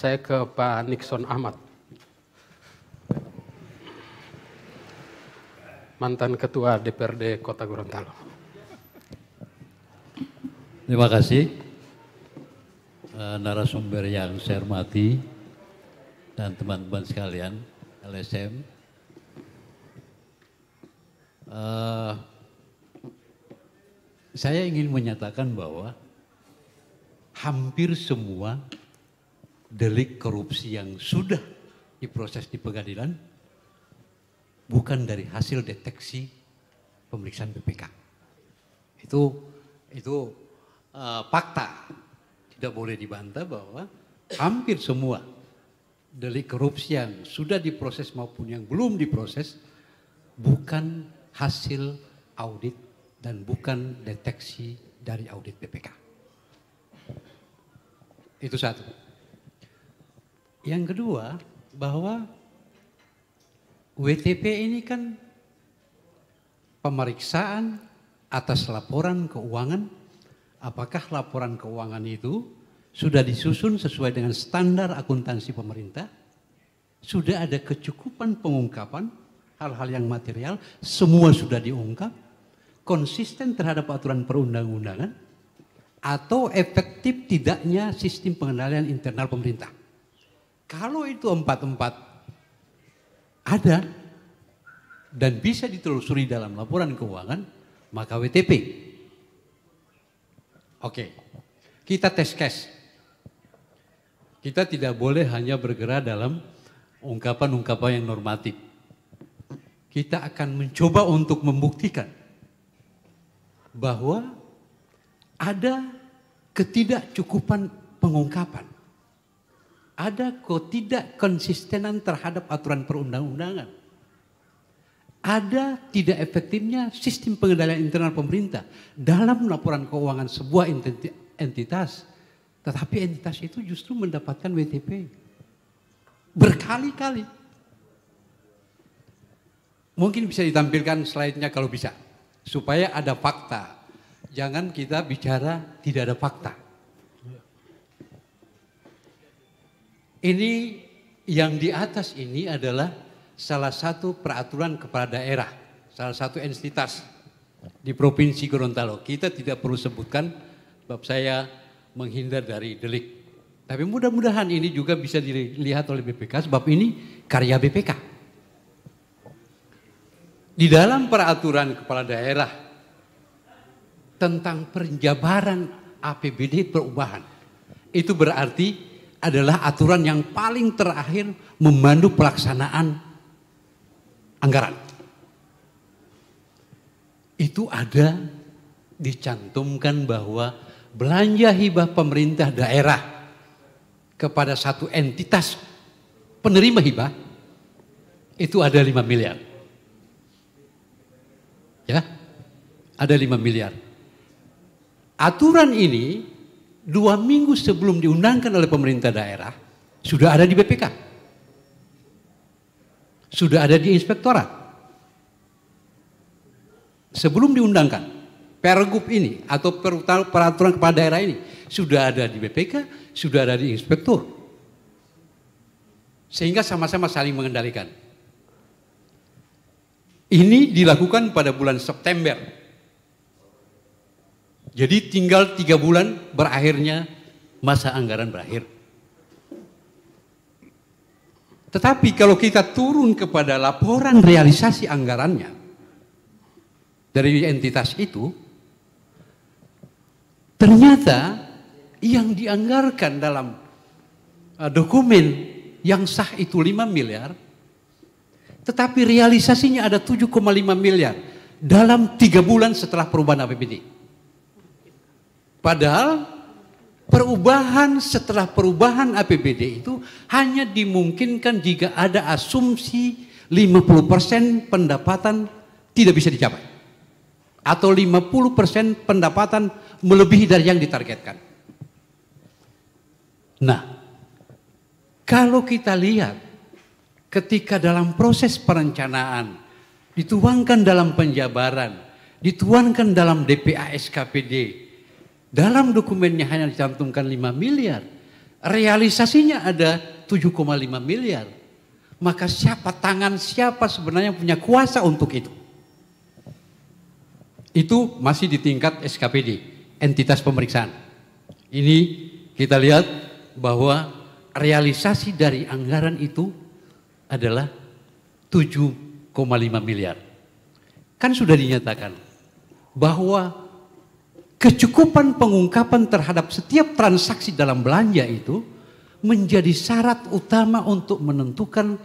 Saya ke Pak Nixon Ahmad, mantan Ketua DPRD Kota Gorontalo. Terima kasih narasumber yang saya hormati dan teman-teman sekalian LSM. Saya ingin menyatakan bahwa hampir semua delik korupsi yang sudah diproses di pengadilan bukan dari hasil deteksi pemeriksaan BPK. Itu fakta, tidak boleh dibantah bahwa hampir semua delik korupsi yang sudah diproses maupun yang belum diproses bukan hasil audit dan bukan deteksi dari audit BPK. Itu satu. Yang kedua, bahwa WTP ini kan pemeriksaan atas laporan keuangan. Apakah laporan keuangan itu sudah disusun sesuai dengan standar akuntansi pemerintah? Sudah ada kecukupan pengungkapan hal-hal yang material, semua sudah diungkap, konsisten terhadap aturan perundang-undangan, atau efektif tidaknya sistem pengendalian internal pemerintah. Kalau itu empat-empat ada dan bisa ditelusuri dalam laporan keuangan, maka WTP. Oke, kita tes case. Kita tidak boleh hanya bergerak dalam ungkapan-ungkapan yang normatif. Kita akan mencoba untuk membuktikan bahwa ada ketidakcukupan pengungkapan. Ada ketidakkonsistenan terhadap aturan perundang-undangan. Ada tidak efektifnya sistem pengendalian internal pemerintah dalam laporan keuangan sebuah entitas. Tetapi entitas itu justru mendapatkan WTP berkali-kali. Mungkin bisa ditampilkan slide-nya kalau bisa. Supaya ada fakta. Jangan kita bicara tidak ada fakta. Ini yang di atas ini adalah salah satu peraturan kepala daerah. Salah satu entitas di Provinsi Gorontalo. Kita tidak perlu sebutkan sebab saya menghindar dari delik. Tapi mudah-mudahan ini juga bisa dilihat oleh BPK sebab ini karya BPK. Di dalam peraturan kepala daerah tentang penjabaran APBD perubahan. Itu berarti adalah aturan yang paling terakhir memandu pelaksanaan anggaran. Itu ada dicantumkan bahwa belanja hibah pemerintah daerah kepada satu entitas penerima hibah itu ada 5 miliar. Ya, ada 5 miliar. Aturan ini 2 minggu sebelum diundangkan oleh pemerintah daerah sudah ada di BPK. Sudah ada di inspektorat. Sebelum diundangkan, pergub ini atau peraturan kepala daerah ini sudah ada di BPK, sudah ada di inspektur. Sehingga sama-sama saling mengendalikan. Ini dilakukan pada bulan September. Jadi tinggal 3 bulan berakhirnya masa anggaran berakhir. Tetapi kalau kita turun kepada laporan realisasi anggarannya dari entitas itu, ternyata yang dianggarkan dalam dokumen yang sah itu 5 miliar, tetapi realisasinya ada 7,5 miliar dalam 3 bulan setelah perubahan APBD. Padahal perubahan setelah perubahan APBD itu hanya dimungkinkan jika ada asumsi 50% pendapatan tidak bisa dicapai. Atau 50% pendapatan melebihi dari yang ditargetkan. Nah, kalau kita lihat ketika dalam proses perencanaan dituangkan dalam penjabaran, dituangkan dalam DPA SKPD, dalam dokumennya hanya dicantumkan 5 miliar, realisasinya ada 7,5 miliar. Maka siapa sebenarnya punya kuasa untuk itu? Itu masih di tingkat SKPD, entitas pemeriksaan. Ini kita lihat bahwa realisasi dari anggaran itu adalah 7,5 miliar. Kan sudah dinyatakan bahwa kecukupan pengungkapan terhadap setiap transaksi dalam belanja itu menjadi syarat utama untuk menentukan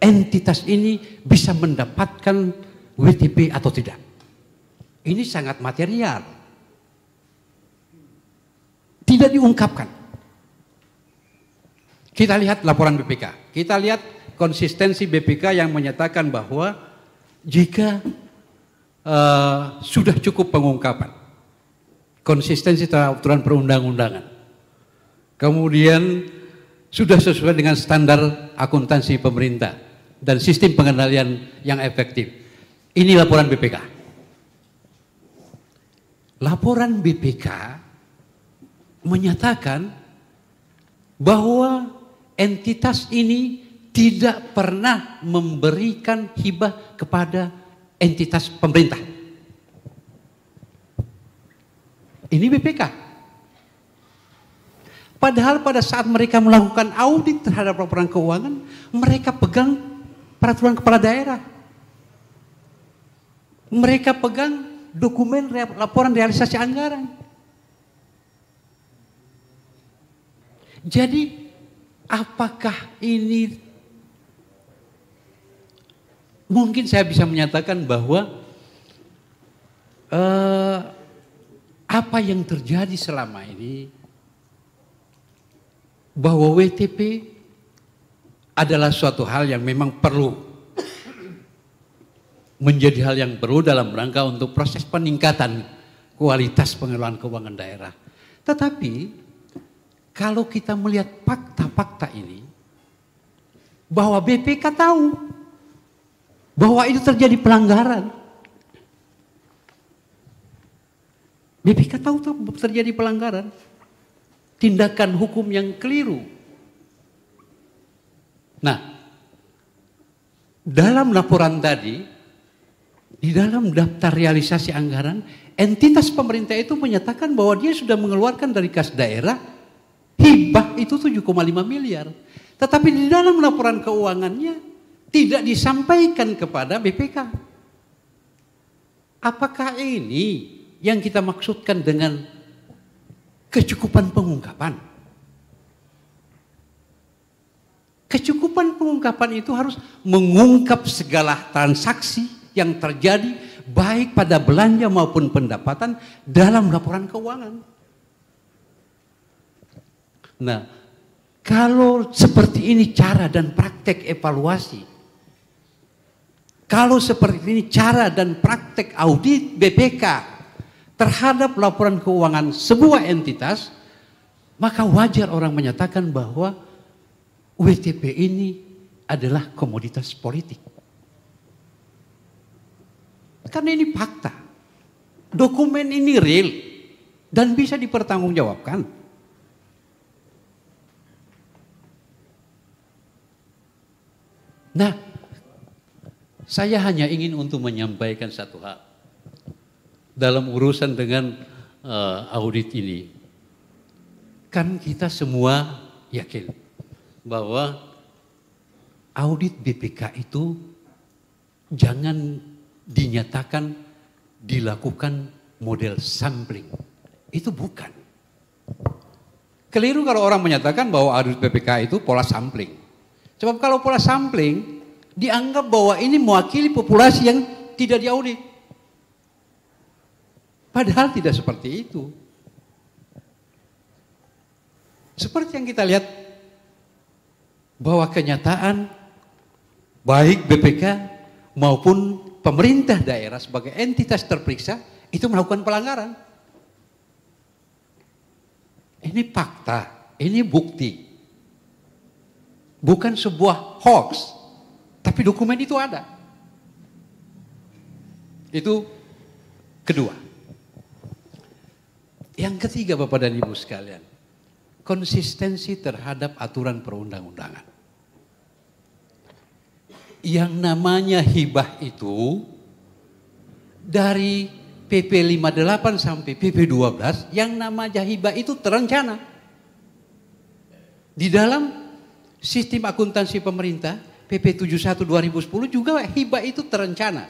entitas ini bisa mendapatkan WTP atau tidak. Ini sangat material. Tidak diungkapkan. Kita lihat laporan BPK. Kita lihat konsistensi BPK yang menyatakan bahwa jika sudah cukup pengungkapan, konsistensi terhadap aturan perundang-undangan, kemudian sudah sesuai dengan standar akuntansi pemerintah dan sistem pengendalian yang efektif. Ini laporan BPK. Laporan BPK menyatakan bahwa entitas ini tidak pernah memberikan hibah kepada entitas pemerintah. Ini BPK. Padahal pada saat mereka melakukan audit terhadap laporan keuangan, mereka pegang peraturan kepala daerah. Mereka pegang dokumen laporan realisasi anggaran. Jadi apakah ini, mungkin saya bisa menyatakan bahwa apa yang terjadi selama ini, bahwa WTP adalah suatu hal yang memang perlu menjadi hal yang perlu dalam rangka untuk proses peningkatan kualitas pengelolaan keuangan daerah. Tetapi kalau kita melihat fakta-fakta ini, bahwa BPK tahu bahwa itu terjadi pelanggaran. BPK tahu terjadi pelanggaran. Tindakan hukum yang keliru. Nah, dalam laporan tadi, di dalam daftar realisasi anggaran, entitas pemerintah itu menyatakan bahwa dia sudah mengeluarkan dari kas daerah hibah itu 7,5 miliar. Tetapi di dalam laporan keuangannya tidak disampaikan kepada BPK. Apakah ini yang kita maksudkan dengan kecukupan pengungkapan? Kecukupan pengungkapan itu harus mengungkap segala transaksi yang terjadi baik pada belanja maupun pendapatan dalam laporan keuangan. Nah, kalau seperti ini cara dan praktek evaluasi, kalau seperti ini cara dan praktek audit BPK terhadap laporan keuangan sebuah entitas, maka wajar orang menyatakan bahwa WTP ini adalah komoditas politik. Karena ini fakta. Dokumen ini real dan bisa dipertanggungjawabkan. Nah, saya hanya ingin untuk menyampaikan satu hal dalam urusan dengan audit ini. Kan kita semua yakin bahwa audit BPK itu jangan dinyatakan dilakukan model sampling. Itu bukan. Keliru kalau orang menyatakan bahwa audit BPK itu pola sampling. Sebab kalau pola sampling dianggap bahwa ini mewakili populasi yang tidak diaudit. Padahal tidak seperti itu. Seperti yang kita lihat bahwa kenyataan baik BPK maupun pemerintah daerah sebagai entitas terperiksa itu melakukan pelanggaran. Ini fakta, ini bukti. Bukan sebuah hoax, tapi dokumen itu ada. Itu kedua. Yang ketiga, Bapak dan Ibu sekalian, konsistensi terhadap aturan perundang-undangan. Yang namanya hibah itu dari PP 58 sampai PP 12, yang namanya hibah itu terencana. Di dalam sistem akuntansi pemerintah, PP 71 2010 juga hibah itu terencana.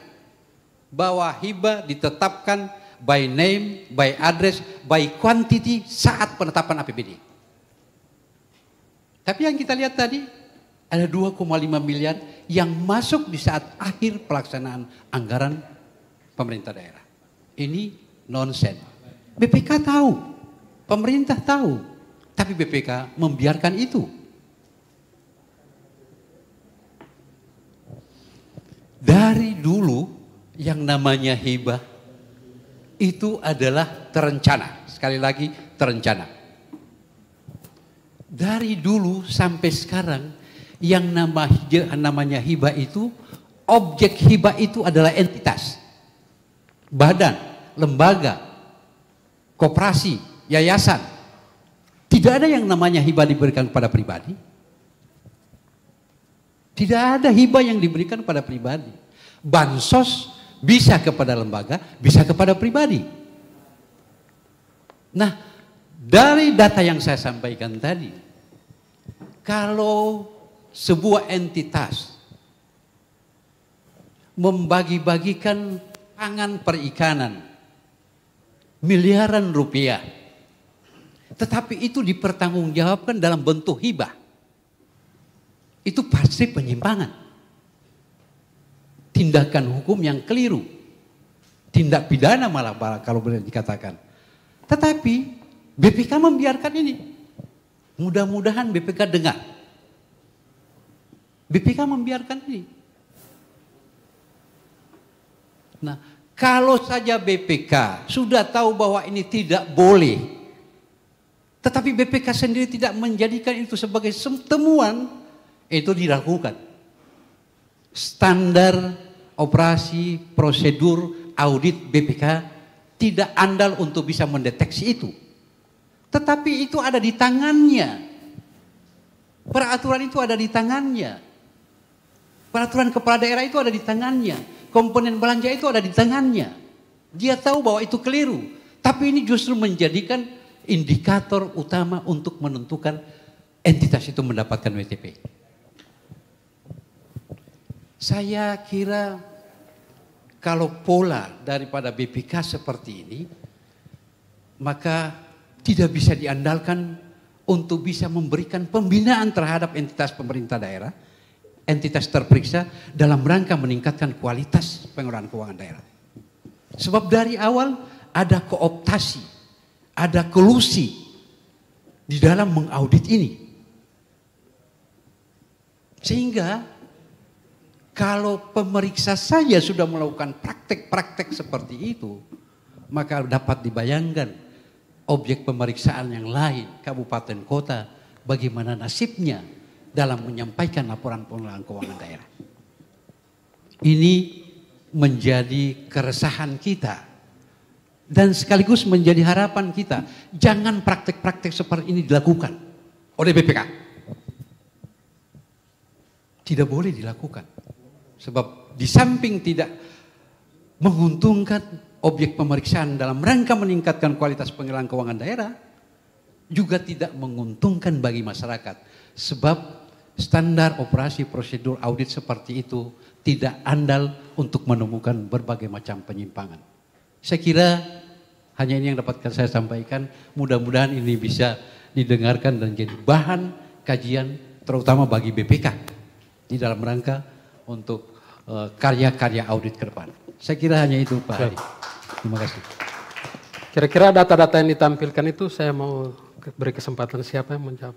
Bahwa hibah ditetapkan by name, by address, by quantity saat penetapan APBD. Tapi yang kita lihat tadi, ada 2,5 miliar yang masuk di saat akhir pelaksanaan anggaran pemerintah daerah. Ini nonsen. BPK tahu, pemerintah tahu, tapi BPK membiarkan itu. Dari dulu yang namanya hibah itu adalah terencana. Sekali lagi terencana. Dari dulu sampai sekarang yang namanya hibah itu, objek hibah itu adalah entitas, badan, lembaga, koperasi, yayasan. Tidak ada yang namanya hibah diberikan kepada pribadi. Tidak ada hibah yang diberikan kepada pribadi. Bansos bisa kepada lembaga, bisa kepada pribadi. Nah, dari data yang saya sampaikan tadi, kalau sebuah entitas membagi-bagikan pangan perikanan miliaran rupiah, tetapi itu dipertanggungjawabkan dalam bentuk hibah, itu pasti penyimpangan, tindakan hukum yang keliru, tindak pidana malah kalau boleh dikatakan. Tetapi BPK membiarkan ini. Mudah-mudahan BPK dengar. BPK membiarkan ini. Nah, kalau saja BPK sudah tahu bahwa ini tidak boleh, tetapi BPK sendiri tidak menjadikan itu sebagai temuan, itu dilakukan. Standar operasi prosedur audit BPK tidak andal untuk bisa mendeteksi itu. Tetapi itu ada di tangannya. Peraturan itu ada di tangannya. Peraturan kepala daerah itu ada di tangannya. Komponen belanja itu ada di tangannya. Dia tahu bahwa itu keliru. Tapi ini justru menjadikan indikator utama untuk menentukan entitas itu mendapatkan WTP. Saya kira kalau pola daripada BPK seperti ini, maka tidak bisa diandalkan untuk bisa memberikan pembinaan terhadap entitas pemerintah daerah, entitas terperiksa dalam rangka meningkatkan kualitas pengelolaan keuangan daerah. Sebab dari awal ada kooptasi, ada kolusi di dalam mengaudit ini. Sehingga kalau pemeriksa saja sudah melakukan praktek-praktek seperti itu, maka dapat dibayangkan objek pemeriksaan yang lain, kabupaten kota, bagaimana nasibnya dalam menyampaikan laporan pengelolaan keuangan daerah. Ini menjadi keresahan kita dan sekaligus menjadi harapan kita. Jangan praktek-praktek seperti ini dilakukan oleh BPK. Tidak boleh dilakukan. Sebab di samping tidak menguntungkan objek pemeriksaan dalam rangka meningkatkan kualitas pengelolaan keuangan daerah, juga tidak menguntungkan bagi masyarakat. Sebab standar operasi prosedur audit seperti itu tidak andal untuk menemukan berbagai macam penyimpangan. Saya kira hanya ini yang dapat saya sampaikan. Mudah-mudahan ini bisa didengarkan dan jadi bahan kajian terutama bagi BPK di dalam rangka untuk karya-karya audit ke depan. Saya kira hanya itu Pak Hadi. Terima kasih. Kira-kira data-data yang ditampilkan itu saya mau beri kesempatan siapa yang menjawab?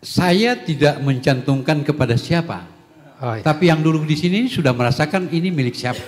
Saya tidak mencantumkan kepada siapa. Oh, iya. Tapi yang duduk di sini sudah merasakan ini milik siapa.